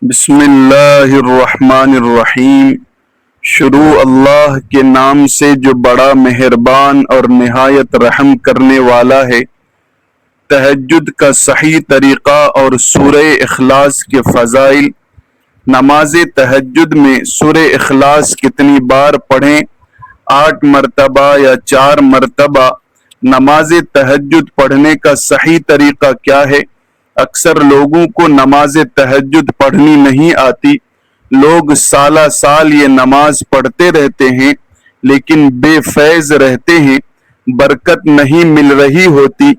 بسم اللہ الرحمن الرحیم۔ شروع اللہ کے نام سے جو بڑا مہربان اور نہایت رحم کرنے والا ہے۔ تہجد کا صحیح طریقہ اور سورہ اخلاص کے فضائل۔ نماز تہجد میں سورہ اخلاص کتنی بار پڑھیں؟ 8 مرتبہ یا 4 مرتبہ۔ نماز تہجد پڑھنے کا صحیح طریقہ کیا ہے؟ اکثر لوگوں کو نماز تہجد پڑھنی نہیں آتی۔ لوگ سالہ سال یہ نماز پڑھتے رہتے ہیں لیکن بے فیض رہتے ہیں، برکت نہیں مل رہی ہوتی۔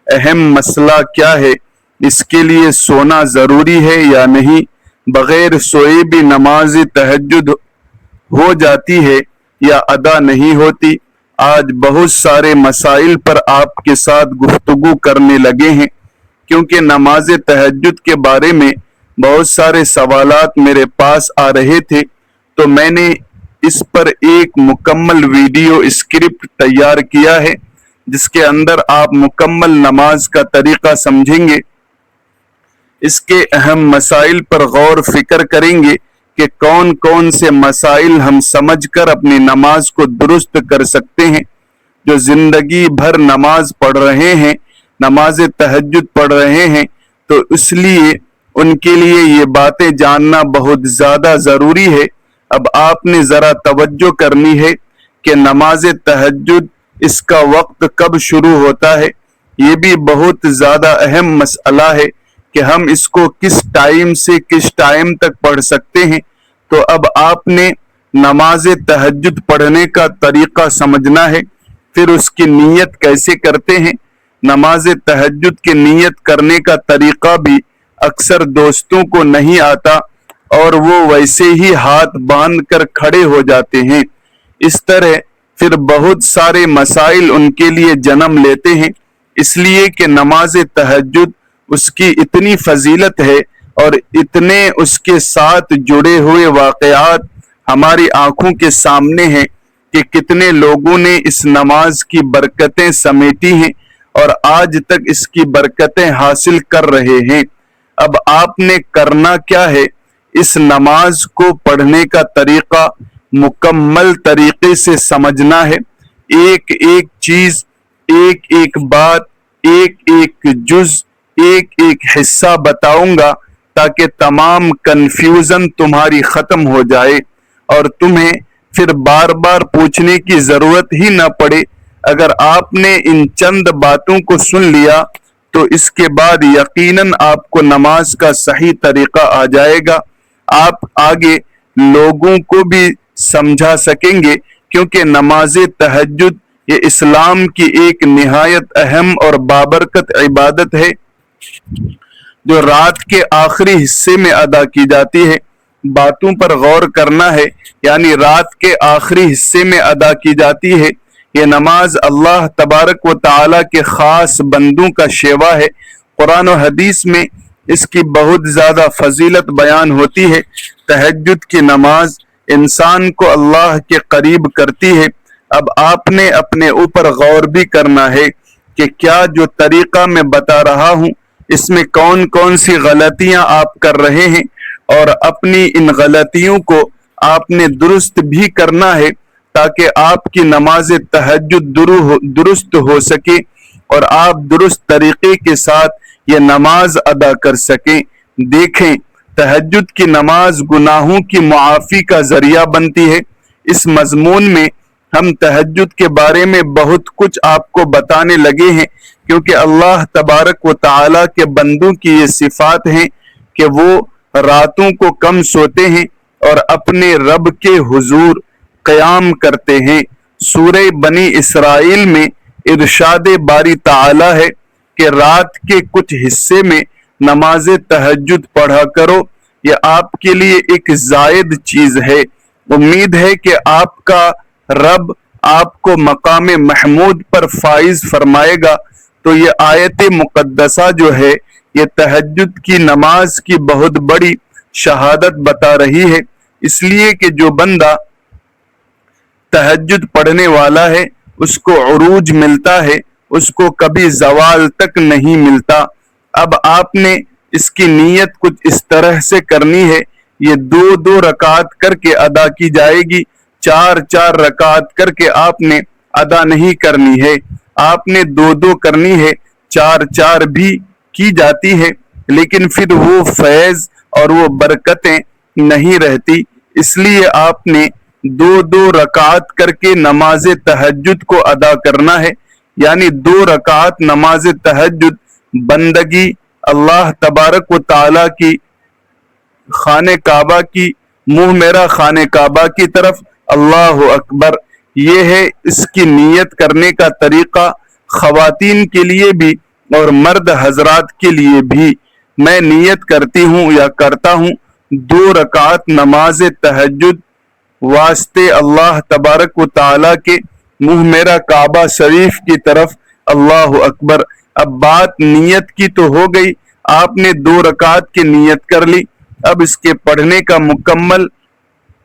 اہم مسئلہ کیا ہے؟ اس کے لیے سونا ضروری ہے یا نہیں؟ بغیر سوئے بھی نماز تہجد ہو جاتی ہے یا ادا نہیں ہوتی؟ آج بہت سارے مسائل پر آپ کے ساتھ گفتگو کرنے لگے ہیں، کیونکہ نماز تہجد کے بارے میں بہت سارے سوالات میرے پاس آ رہے تھے، تو میں نے اس پر ایک مکمل ویڈیو اسکرپٹ تیار کیا ہے جس کے اندر آپ مکمل نماز کا طریقہ سمجھیں گے، اس کے اہم مسائل پر غور و فکر کریں گے کہ کون کون سے مسائل ہم سمجھ کر اپنی نماز کو درست کر سکتے ہیں۔ جو زندگی بھر نماز پڑھ رہے ہیں، نماز تہجد پڑھ رہے ہیں، تو اس لیے ان کے لیے یہ باتیں جاننا بہت زیادہ ضروری ہے۔ اب آپ نے ذرا توجہ کرنی ہے کہ نماز تہجد اس کا وقت کب شروع ہوتا ہے۔ یہ بھی بہت زیادہ اہم مسئلہ ہے کہ ہم اس کو کس ٹائم سے کس ٹائم تک پڑھ سکتے ہیں۔ تو اب آپ نے نماز تہجد پڑھنے کا طریقہ سمجھنا ہے، پھر اس کی نیت کیسے کرتے ہیں۔ نماز تہجد کی نیت کرنے کا طریقہ بھی اکثر دوستوں کو نہیں آتا اور وہ ویسے ہی ہاتھ باندھ کر کھڑے ہو جاتے ہیں۔ اس طرح پھر بہت سارے مسائل ان کے لیے جنم لیتے ہیں، اس لیے کہ نماز تہجد اس کی اتنی فضیلت ہے اور اتنے اس کے ساتھ جڑے ہوئے واقعات ہماری آنکھوں کے سامنے ہیں کہ کتنے لوگوں نے اس نماز کی برکتیں سمیٹی ہیں اور آج تک اس کی برکتیں حاصل کر رہے ہیں۔ اب آپ نے کرنا کیا ہے؟ اس نماز کو پڑھنے کا طریقہ مکمل طریقے سے سمجھنا ہے۔ ایک ایک چیز، ایک ایک بات، ایک ایک جز، ایک ایک حصہ بتاؤں گا تاکہ تمام کنفیوژن تمہاری ختم ہو جائے اور تمہیں پھر بار بار پوچھنے کی ضرورت ہی نہ پڑے۔ اگر آپ نے ان چند باتوں کو سن لیا تو اس کے بعد یقیناً آپ کو نماز کا صحیح طریقہ آ جائے گا۔ آپ آگے لوگوں کو بھی سمجھا سکیں گے، کیونکہ نماز تہجد یہ اسلام کی ایک نہایت اہم اور بابرکت عبادت ہے جو رات کے آخری حصے میں ادا کی جاتی ہے۔ باتوں پر غور کرنا ہے، یعنی رات کے آخری حصے میں ادا کی جاتی ہے۔ یہ نماز اللہ تبارک و تعالیٰ کے خاص بندوں کا شیوا ہے۔ قرآن و حدیث میں اس کی بہت زیادہ فضیلت بیان ہوتی ہے۔ تہجد کی نماز انسان کو اللہ کے قریب کرتی ہے۔ اب آپ نے اپنے اوپر غور بھی کرنا ہے کہ کیا جو طریقہ میں بتا رہا ہوں اس میں کون کون سی غلطیاں آپ کر رہے ہیں، اور اپنی ان غلطیوں کو آپ نے درست بھی کرنا ہے تاکہ آپ کی نماز تہجد درست ہو سکے اور آپ درست طریقے کے ساتھ یہ نماز ادا کر سکیں۔ دیکھیں، تہجد کی نماز گناہوں کی معافی کا ذریعہ بنتی ہے۔ اس مضمون میں ہم تہجد کے بارے میں بہت کچھ آپ کو بتانے لگے ہیں، کیونکہ اللہ تبارک و تعالیٰ کے بندوں کی یہ صفات ہیں کہ وہ راتوں کو کم سوتے ہیں اور اپنے رب کے حضور قیام کرتے ہیں۔ سورہ بنی اسرائیل میں ارشاد باری تعالیٰ ہے کہ رات کے کچھ حصے میں نماز تہجد پڑھا کرو، یہ آپ کے لیے ایک زائد چیز ہے۔ امید ہے کہ آپ کا رب آپ کو مقام محمود پر فائز فرمائے گا۔ تو یہ آیت مقدسہ جو ہے یہ تہجد کی نماز کی بہت بڑی شہادت بتا رہی ہے، اس لیے کہ جو بندہ تہجد پڑھنے والا ہے اس کو عروج ملتا ہے، اس کو کبھی زوال تک نہیں ملتا۔ اب آپ نے اس کی نیت کچھ اس طرح سے کرنی ہے، یہ 2 رکعت کر کے ادا کی جائے گی، 4 رکعت کر کے آپ نے ادا نہیں کرنی ہے، آپ نے 2 کرنی ہے، 4 بھی کی جاتی ہے، لیکن پھر وہ فیض اور وہ برکتیں نہیں رہتی، اس لیے آپ نے 2 رکعت کر کے نماز تہجد کو ادا کرنا ہے۔ یعنی 2 رکعت نماز تہجد بندگی اللہ تبارک و تعالی کی خانہ کعبہ کی، منہ میرا خانہ کعبہ کی طرف، اللہ اکبر، یہ ہے اس کی نیت کرنے کا طریقہ، خواتین کے لیے بھی اور مرد حضرات کے لیے بھی۔ میں نیت کرتی ہوں یا کرتا ہوں 2 رکعت نماز تہجد واسطے اللہ تبارک و تعالی کے منہ میرا کعبہ شریف کی طرف، اللہ اکبر۔ اب بات نیت کی تو ہو گئی، آپ نے 2 رکعت کی نیت کر لی، اب اس کے پڑھنے کا مکمل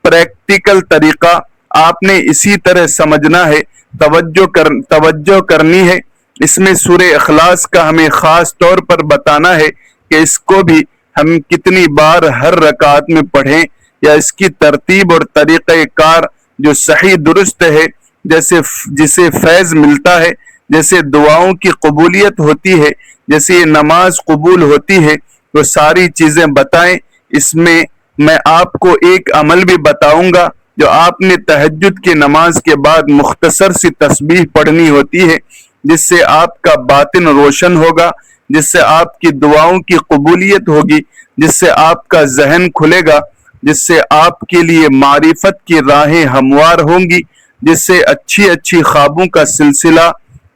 پریکٹیکل طریقہ آپ نے اسی طرح سمجھنا ہے، توجہ کرنی ہے۔ اس میں سورہ اخلاص کا ہمیں خاص طور پر بتانا ہے کہ اس کو بھی ہم کتنی بار ہر رکعت میں پڑھیں، یا اس کی ترتیب اور طریقہ کار جو صحیح درست ہے، جسے فیض ملتا ہے، جیسے دعاؤں کی قبولیت ہوتی ہے، جیسے یہ نماز قبول ہوتی ہے، وہ ساری چیزیں بتائیں۔ اس میں میں آپ کو ایک عمل بھی بتاؤں گا جو آپ نے تہجد کی نماز کے بعد مختصر سی تسبیح پڑھنی ہوتی ہے، جس سے آپ کا باطن روشن ہوگا، جس سے آپ کی دعاؤں کی قبولیت ہوگی، جس سے آپ کا ذہن کھلے گا، جس سے آپ کے لیے معرفت کی راہیں ہموار ہوں گی، جس سے اچھی خوابوں کا سلسلہ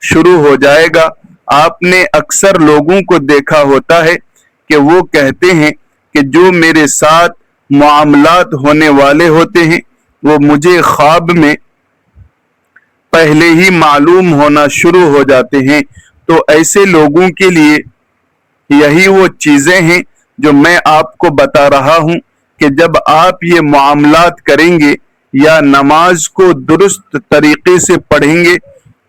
شروع ہو جائے گا۔ آپ نے اکثر لوگوں کو دیکھا ہوتا ہے کہ وہ کہتے ہیں کہ جو میرے ساتھ معاملات ہونے والے ہوتے ہیں وہ مجھے خواب میں پہلے ہی معلوم ہونا شروع ہو جاتے ہیں۔ تو ایسے لوگوں کے لیے یہی وہ چیزیں ہیں جو میں آپ کو بتا رہا ہوں کہ جب آپ یہ معاملات کریں گے یا نماز کو درست طریقے سے پڑھیں گے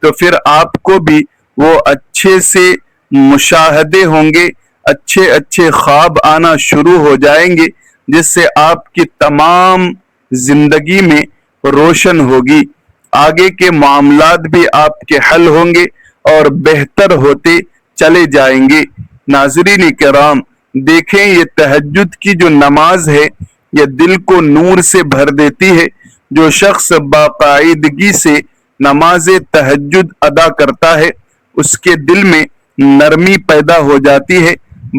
تو پھر آپ کو بھی وہ اچھے سے مشاہدے ہوں گے، اچھے خواب آنا شروع ہو جائیں گے، جس سے آپ کی تمام زندگی میں روشن ہوگی، آگے کے معاملات بھی آپ کے حل ہوں گے اور بہتر ہوتے چلے جائیں گے۔ ناظرین کرام، دیکھیں یہ تہجد کی جو نماز ہے یہ دل کو نور سے بھر دیتی ہے۔ جو شخص باقاعدگی سے نماز تہجد ادا کرتا ہے اس کے دل میں نرمی پیدا ہو جاتی ہے،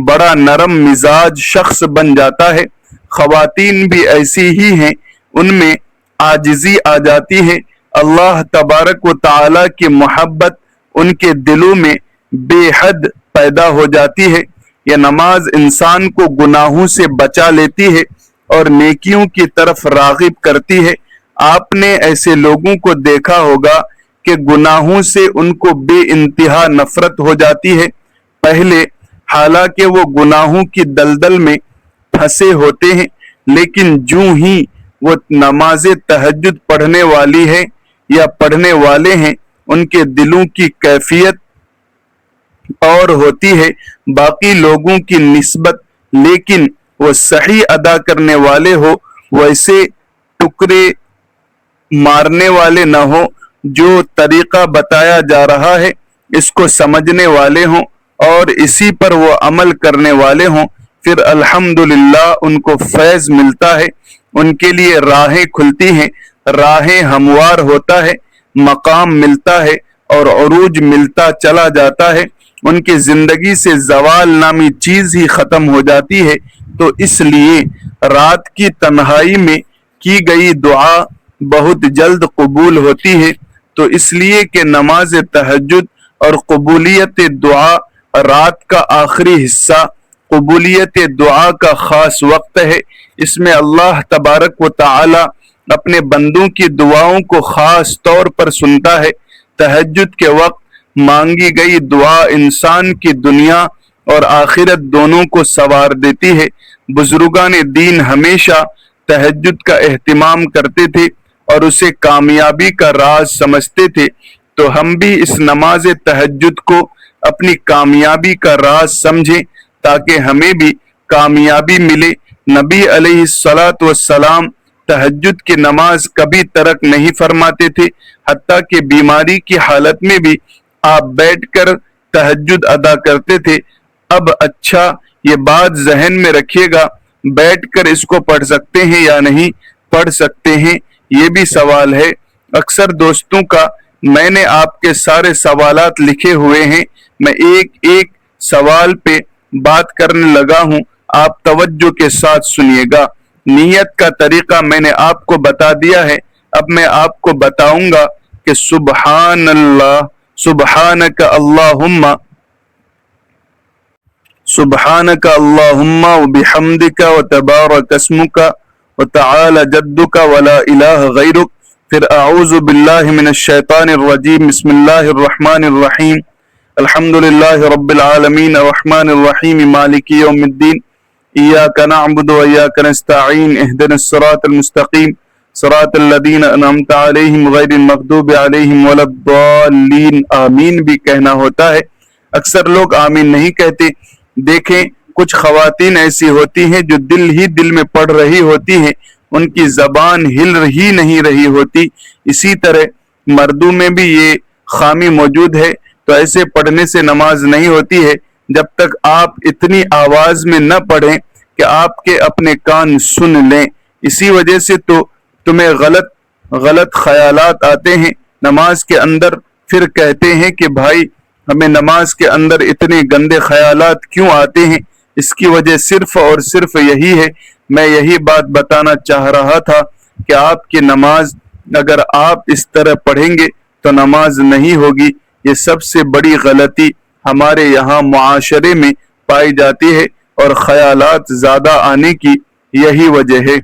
بڑا نرم مزاج شخص بن جاتا ہے۔ خواتین بھی ایسی ہی ہیں، ان میں عاجزی آ جاتی ہے، اللہ تبارک و تعالی کی محبت ان کے دلوں میں بے حد پیدا ہو جاتی ہے۔ یہ نماز انسان کو گناہوں سے بچا لیتی ہے اور نیکیوں کی طرف راغب کرتی ہے۔ آپ نے ایسے لوگوں کو دیکھا ہوگا کہ گناہوں سے ان کو بے انتہا نفرت ہو جاتی ہے پہلے، حالانکہ وہ گناہوں کی دلدل میں پھنسے ہوتے ہیں، لیکن جو ہی وہ نماز تہجد پڑھنے والی ہے یا پڑھنے والے ہیں ان کے دلوں کی کیفیت اور ہوتی ہے باقی لوگوں کی نسبت، لیکن وہ صحیح ادا کرنے والے ہو، ویسے ٹکرے مارنے والے نہ ہو، جو طریقہ بتایا جا رہا ہے اس کو سمجھنے والے ہوں اور اسی پر وہ عمل کرنے والے ہوں، پھر الحمدللہ ان کو فیض ملتا ہے، ان کے لیے راہیں کھلتی ہیں، راہیں ہموار ہوتا ہے، مقام ملتا ہے اور عروج ملتا چلا جاتا ہے، ان کی زندگی سے زوال نامی چیز ہی ختم ہو جاتی ہے۔ تو اس لیے رات کی تنہائی میں کی گئی دعا بہت جلد قبول ہوتی ہے۔ تو اس لیے کہ نماز تہجد اور قبولیت دعا، رات کا آخری حصہ قبولیت دعا کا خاص وقت ہے، اس میں اللہ تبارک و تعالی اپنے بندوں کی دعاؤں کو خاص طور پر سنتا ہے۔ تہجد کے وقت مانگی گئی دعا انسان کی دنیا اور آخرت دونوں کو سنوار دیتی ہے۔ بزرگان دین ہمیشہ تہجد کا اہتمام کرتے تھے اور اسے کامیابی کا راز سمجھتے تھے، تو ہم بھی اس نماز تہجد کو اپنی کامیابی کا راز سمجھیں تاکہ ہمیں بھی کامیابی ملے۔ نبی علیہ الصلاۃ والسلام تہجد کی نماز کبھی ترک نہیں فرماتے تھے، حتیٰ کہ بیماری کی حالت میں بھی آپ بیٹھ کر تہجد ادا کرتے تھے۔ اب اچھا یہ بات ذہن میں رکھیے گا، بیٹھ کر اس کو پڑھ سکتے ہیں یا نہیں پڑھ سکتے ہیں، یہ بھی سوال ہے۔ اکثر دوستوں کا میں نے آپ کے سارے سوالات لکھے ہوئے ہیں، میں ایک ایک سوال پہ بات کرنے لگا ہوں، آپ توجہ کے ساتھ سنیے گا۔ نیت کا طریقہ میں نے آپ کو بتا دیا ہے، اب میں آپ کو بتاؤں گا کہ سبحان اللہ، سبحانک اللہم، سبحانک اللہم وبحمدک وتبارک اسمک وتعالی جدک ولا الہ غیرک، پھر اعوذ باللہ من الشیطان الرجیم، بسم اللہ الرحمن الرحیم، الحمدللہ رب العالمین الرحمن الرحیم مالک یوم الدین، ایاک نعبد و ایاک نستعین، اہدنا الصراط المستقیم، صراط الذین انعمت علیہم غیر المغضوب علیہم ولا الضالین۔ آمین بھی کہنا ہوتا ہے، اکثر لوگ آمین نہیں کہتے۔ دیکھیں کچھ خواتین ایسی ہوتی ہیں جو دل ہی دل میں پڑھ رہی ہوتی ہیں، ان کی زبان ہل ہی نہیں رہی ہوتی۔ اسی طرح مردوں میں بھی یہ خامی موجود ہے، تو ایسے پڑھنے سے نماز نہیں ہوتی ہے جب تک آپ اتنی آواز میں نہ پڑھیں کہ آپ کے اپنے کان سن لیں۔ اسی وجہ سے تو تمہیں غلط خیالات آتے ہیں نماز کے اندر، پھر کہتے ہیں کہ بھائی ہمیں نماز کے اندر اتنے گندے خیالات کیوں آتے ہیں؟ اس کی وجہ صرف اور صرف یہی ہے، میں یہی بات بتانا چاہ رہا تھا کہ آپ کی نماز اگر آپ اس طرح پڑھیں گے تو نماز نہیں ہوگی۔ یہ سب سے بڑی غلطی ہمارے یہاں معاشرے میں پائی جاتی ہے، اور خیالات زیادہ آنے کی یہی وجہ ہے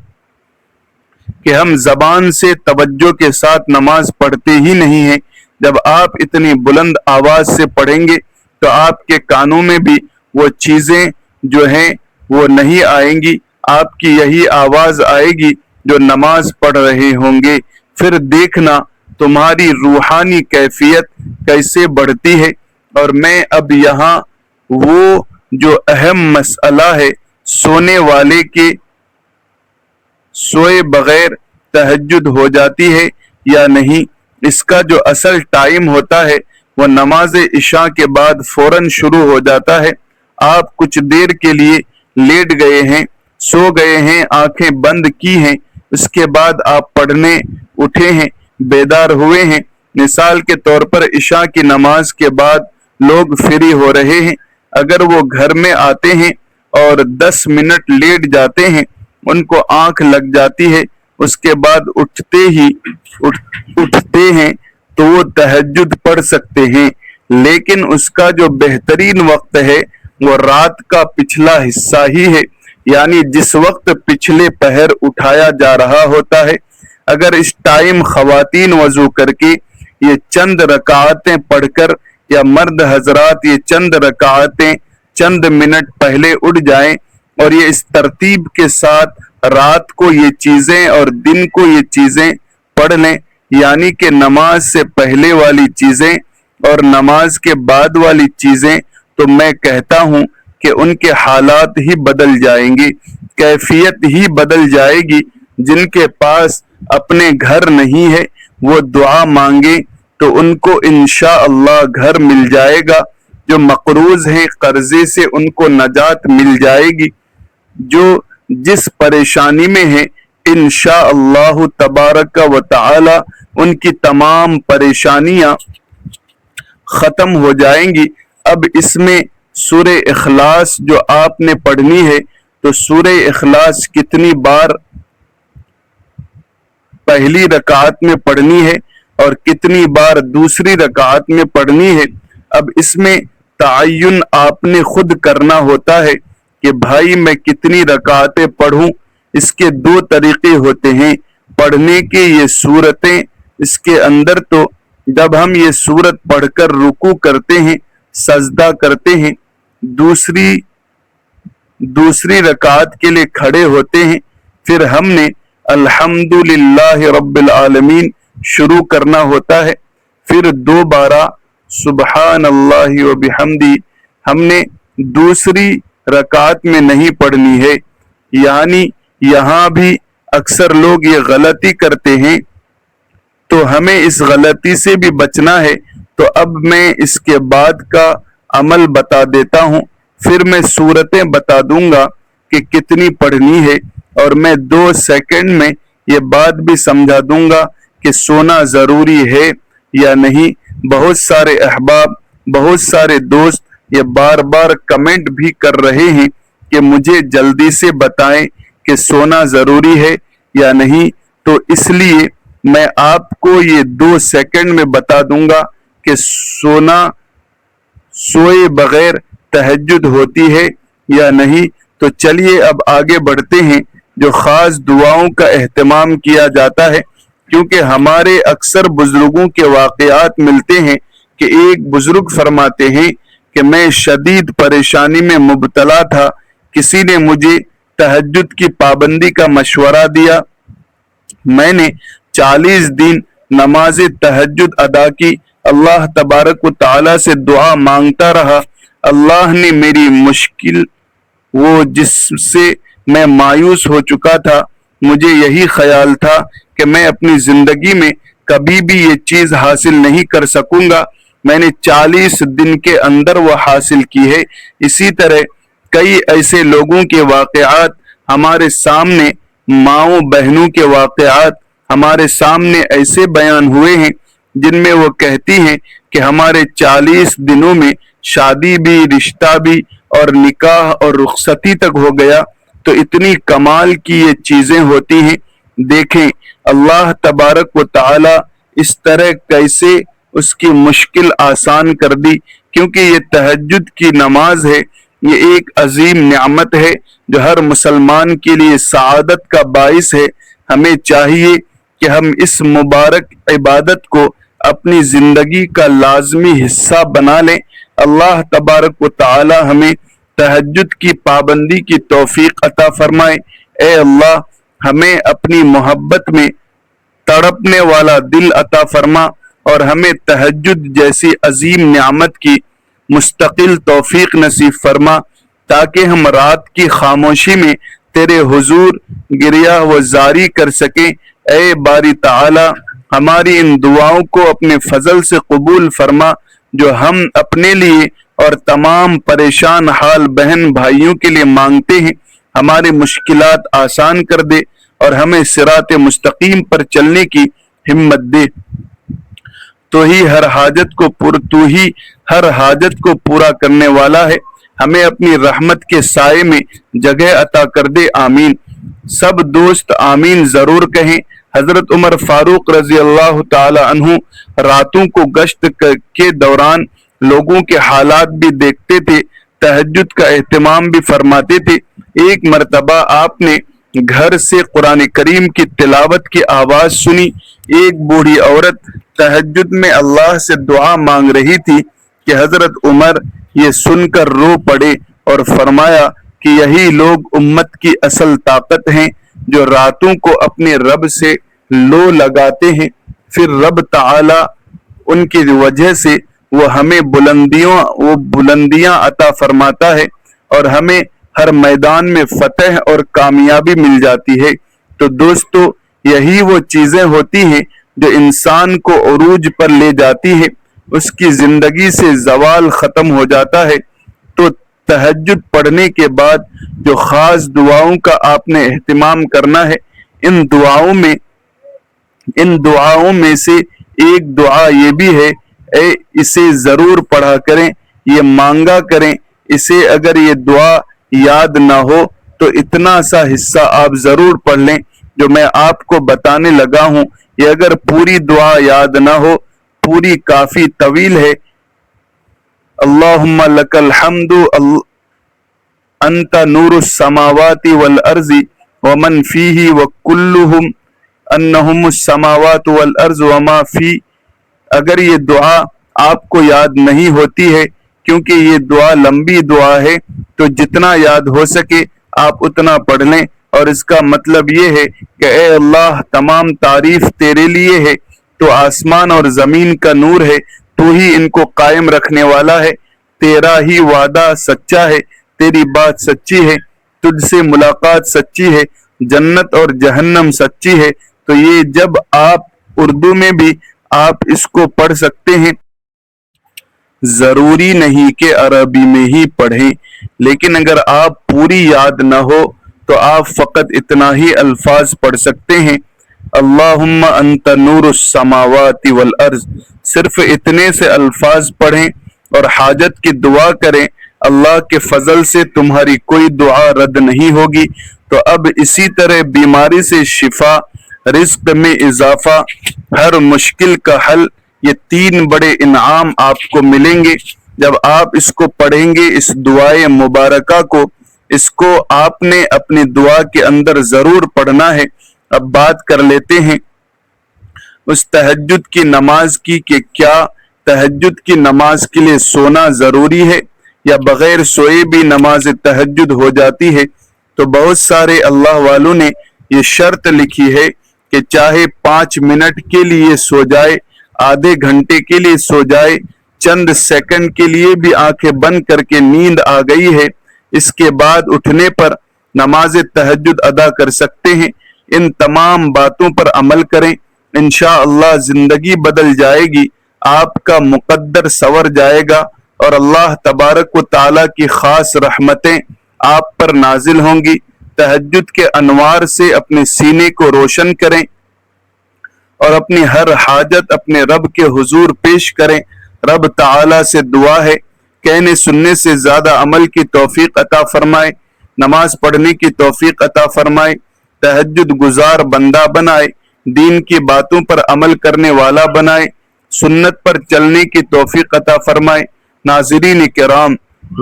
کہ ہم زبان سے توجہ کے ساتھ نماز پڑھتے ہی نہیں ہیں۔ جب آپ اتنی بلند آواز سے پڑھیں گے تو آپ کے کانوں میں بھی وہ چیزیں جو ہیں وہ نہیں آئیں گی، آپ کی یہی آواز آئے گی جو نماز پڑھ رہے ہوں گے۔ پھر دیکھنا تمہاری روحانی کیفیت کیسے بڑھتی ہے۔ اور میں اب یہاں وہ جو اہم مسئلہ ہے، سونے والے کے سوئے بغیر تہجد ہو جاتی ہے یا نہیں، اس کا جو اصل ٹائم ہوتا ہے وہ نماز عشاء کے بعد فوراً شروع ہو جاتا ہے۔ آپ کچھ دیر کے لیے لیٹ گئے ہیں، سو گئے ہیں، آنکھیں بند کی ہیں، اس کے بعد آپ پڑھنے اٹھے ہیں، بیدار ہوئے ہیں۔ مثال کے طور پر عشاء کی نماز کے بعد لوگ فری ہو رہے ہیں، اگر وہ گھر میں آتے ہیں اور 10 منٹ لیٹ جاتے ہیں، ان کو آنکھ لگ جاتی ہے، اس کے بعد اٹھتے ہیں تو وہ تہجد پڑھ سکتے ہیں، لیکن اس کا جو بہترین وقت ہے وہ رات کا پچھلا حصہ ہی ہے، یعنی جس وقت پچھلے پہر اٹھایا جا رہا ہوتا ہے۔ اگر اس ٹائم خواتین وضو کر کے یہ چند رکعتیں پڑھ کر، یا مرد حضرات یہ چند رکعتیں چند منٹ پہلے اٹھ جائیں اور یہ اس ترتیب کے ساتھ رات کو یہ چیزیں اور دن کو یہ چیزیں پڑھ لیں، یعنی کہ نماز سے پہلے والی چیزیں اور نماز کے بعد والی چیزیں، تو میں کہتا ہوں کہ ان کے حالات ہی بدل جائیں گے، کیفیت ہی بدل جائے گی۔ جن کے پاس اپنے گھر نہیں ہے وہ دعا مانگے تو ان کو انشاءاللہ گھر مل جائے گا، جو مقروض ہیں قرضے سے ان کو نجات مل جائے گی، جو جس پریشانی میں ہیں انشاءاللہ تبارک و تعالی ان کی تمام پریشانیاں ختم ہو جائیں گی۔ اب اس میں سورہ اخلاص جو آپ نے پڑھنی ہے، تو سورہ اخلاص کتنی بار پہلی رکعت میں پڑھنی ہے اور کتنی بار دوسری رکعت میں پڑھنی ہے، اب اس میں تعین آپ نے خود کرنا ہوتا ہے کہ بھائی میں کتنی رکعتیں پڑھوں۔ اس کے 2 طریقے ہوتے ہیں پڑھنے کے، یہ سورتیں اس کے اندر، تو جب ہم یہ سورت پڑھ کر رکوع کرتے ہیں، سجدہ کرتے ہیں، دوسری رکعت کے لیے کھڑے ہوتے ہیں، پھر ہم نے الحمدللہ رب العالمین شروع کرنا ہوتا ہے، پھر دوبارہ سبحان اللہ و بحمدی ہم نے دوسری رکعت میں نہیں پڑھنی ہے۔ یعنی یہاں بھی اکثر لوگ یہ غلطی کرتے ہیں، تو ہمیں اس غلطی سے بھی بچنا ہے۔ تو اب میں اس کے بعد کا عمل بتا دیتا ہوں، پھر میں سورتیں بتا دوں گا کہ کتنی پڑھنی ہے، اور میں 2 سیکنڈ میں یہ بات بھی سمجھا دوں گا کہ سونا ضروری ہے یا نہیں۔ بہت سارے احباب، بہت سارے دوست یہ بار بار کمنٹ بھی کر رہے ہیں کہ مجھے جلدی سے بتائیں کہ سونا ضروری ہے یا نہیں، تو اس لیے میں آپ کو یہ 2 سیکنڈ میں بتا دوں گا کہ سوئے بغیر تہجد ہوتی ہے یا نہیں۔ تو چلیے اب آگے بڑھتے ہیں۔ جو خاص دعاؤں کا اہتمام کیا جاتا ہے، کیونکہ ہمارے اکثر بزرگوں کے واقعات ملتے ہیں کہ ایک بزرگ فرماتے ہیں کہ میں شدید پریشانی میں مبتلا تھا، کسی نے مجھے تہجد کی پابندی کا مشورہ دیا، میں نے 40 دن نماز تہجد ادا کی، اللہ تبارک و تعالی سے دعا مانگتا رہا، اللہ نے میری مشکل، وہ جس سے میں مایوس ہو چکا تھا، مجھے یہی خیال تھا کہ میں اپنی زندگی میں کبھی بھی یہ چیز حاصل نہیں کر سکوں گا، میں نے 40 دن کے اندر وہ حاصل کی ہے۔ اسی طرح کئی ایسے لوگوں کے واقعات ہمارے سامنے، ماؤں بہنوں کے واقعات ہمارے سامنے ایسے بیان ہوئے ہیں جن میں وہ کہتی ہیں کہ ہمارے 40 دنوں میں شادی بھی، رشتہ بھی، اور نکاح اور رخصتی تک ہو گیا۔ تو اتنی کمال کی یہ چیزیں ہوتی ہیں۔ دیکھیں اللہ تبارک و تعالی اس طرح کیسے اس کی مشکل آسان کر دی، کیونکہ یہ تہجد کی نماز ہے، یہ ایک عظیم نعمت ہے جو ہر مسلمان کے لیے سعادت کا باعث ہے۔ ہمیں چاہیے کہ ہم اس مبارک عبادت کو اپنی زندگی کا لازمی حصہ بنا لیں۔ اللہ تبارک و تعالی ہمیں تہجد کی پابندی کی توفیق عطا فرمائے۔ اے اللہ ہمیں اپنی محبت میں تڑپنے والا دل عطا فرما، اور ہمیں تہجد جیسی عظیم نعمت کی مستقل توفیق نصیب فرما، تاکہ ہم رات کی خاموشی میں تیرے حضور گریہ و زاری کر سکیں۔ اے باری تعالی ہماری ان دعاؤں کو اپنے فضل سے قبول فرما جو ہم اپنے لیے اور تمام پریشان حال بہن بھائیوں کے لیے مانگتے ہیں۔ ہماری مشکلات آسان کر دے اور ہمیں صراط مستقیم پر چلنے کی ہمت دے۔ تو ہی ہر حاجت کو پورا کرنے والا ہے، ہمیں اپنی رحمت کے سائے میں جگہ عطا کر دے، آمین۔ سب دوست آمین ضرور کہیں۔ حضرت عمر فاروق رضی اللہ تعالی عنہ راتوں کو گشت کے دوران لوگوں کے حالات بھی دیکھتے تھے، تہجد کا اہتمام بھی فرماتے تھے۔ ایک مرتبہ آپ نے گھر سے قرآن کریم کی تلاوت کی آواز سنی، ایک بوڑھی عورت تہجد میں اللہ سے دعا مانگ رہی تھی کہ حضرت عمر یہ سن کر رو پڑے اور فرمایا کہ یہی لوگ امت کی اصل طاقت ہیں جو راتوں کو اپنے رب سے لو لگاتے ہیں، پھر رب تعالی ان کی وجہ سے وہ ہمیں بلندیاں عطا فرماتا ہے اور ہمیں ہر میدان میں فتح اور کامیابی مل جاتی ہے۔ تو دوستو یہی وہ چیزیں ہوتی ہیں جو انسان کو عروج پر لے جاتی ہے، اس کی زندگی سے زوال ختم ہو جاتا ہے۔ تو تہجد پڑھنے کے بعد جو خاص دعاؤں کا آپ نے اہتمام کرنا ہے، ان دعاؤں میں سے ایک دعا یہ بھی ہے، اسے ضرور پڑھا کریں، یہ مانگا کریں۔ اسے اگر یہ دعا یاد نہ ہو تو اتنا سا حصہ آپ ضرور پڑھ لیں جو میں آپ کو بتانے لگا ہوں۔ یہ اگر پوری دعا یاد نہ ہو، پوری کافی طویل ہے۔ اللہم لک الحمد انت نور السماوات والارض ومن فیہ وکلہم انہم السماوات والارض وما فی۔ اگر یہ دعا آپ کو یاد نہیں ہوتی ہے، کیونکہ یہ دعا لمبی دعا ہے، تو جتنا یاد ہو سکے آپ اتنا پڑھ لیں، اور اس کا مطلب یہ ہے کہ اے اللہ تمام تعریف تیرے لیے ہے، تو آسمان اور زمین کا نور ہے، تو ہی ان کو قائم رکھنے والا ہے، تیرا ہی وعدہ سچا ہے، تیری بات سچی ہے، تجھ سے ملاقات سچی ہے، جنت اور جہنم سچی ہے۔ تو یہ جب آپ اردو میں بھی آپ اس کو پڑھ سکتے ہیں، ضروری نہیں کہ عربی میں ہی پڑھیں، لیکن اگر آپ پوری یاد نہ ہو تو آپ فقط اتنا ہی الفاظ پڑھ سکتے ہیں، اللہم انت نور السماوات والارض، صرف اتنے سے الفاظ پڑھیں اور حاجت کی دعا کریں۔ اللہ کے فضل سے تمہاری کوئی دعا رد نہیں ہوگی۔ تو اب اسی طرح بیماری سے شفا، رزق میں اضافہ، ہر مشکل کا حل، یہ 3 بڑے انعام آپ کو ملیں گے جب آپ اس کو پڑھیں گے۔ اس دعائے مبارکہ کو، اس کو آپ نے اپنی دعا کے اندر ضرور پڑھنا ہے۔ اب بات کر لیتے ہیں اس تہجد کی نماز کی کہ کیا تہجد کی نماز کے لیے سونا ضروری ہے یا بغیر سوئے بھی نماز تہجد ہو جاتی ہے؟ تو بہت سارے اللہ والوں نے یہ شرط لکھی ہے کہ چاہے 5 منٹ کے لیے سو جائے، آدھے گھنٹے کے لیے سو جائے، چند سیکنڈ کے لیے بھی آنکھیں بند کر کے نیند آ گئی ہے، اس کے بعد اٹھنے پر نماز تہجد ادا کر سکتے ہیں۔ ان تمام باتوں پر عمل کریں، انشاءاللہ زندگی بدل جائے گی، آپ کا مقدر سنور جائے گا اور اللہ تبارک و تعالیٰ کی خاص رحمتیں آپ پر نازل ہوں گی۔ تہجد کے انوار سے اپنے سینے کو روشن کریں اور اپنی ہر حاجت اپنے رب کے حضور پیش کریں۔ رب تعالیٰ سے دعا ہے کہنے سننے سے زیادہ عمل کی توفیق عطا فرمائے، نماز پڑھنے کی توفیق عطا فرمائے، تہجد گزار بندہ بنائے، دین کی باتوں پر عمل کرنے والا بنائے، سنت پر چلنے کی توفیق عطا فرمائے۔ ناظرین کرام،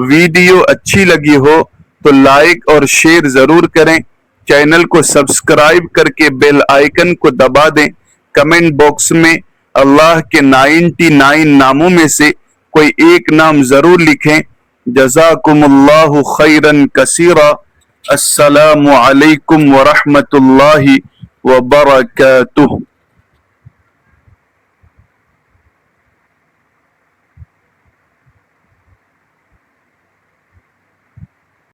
ویڈیو اچھی لگی ہو تو لائک اور شیئر ضرور کریں، چینل کو سبسکرائب کر کے بیل آئیکن کو دبا دیں، کمنٹ باکس میں اللہ کے 99 ناموں میں سے کوئی ایک نام ضرور لکھیں۔ جزاکم اللہ خیرا کثیرا۔ السلام علیکم ورحمۃ اللہ وبرکاتہ۔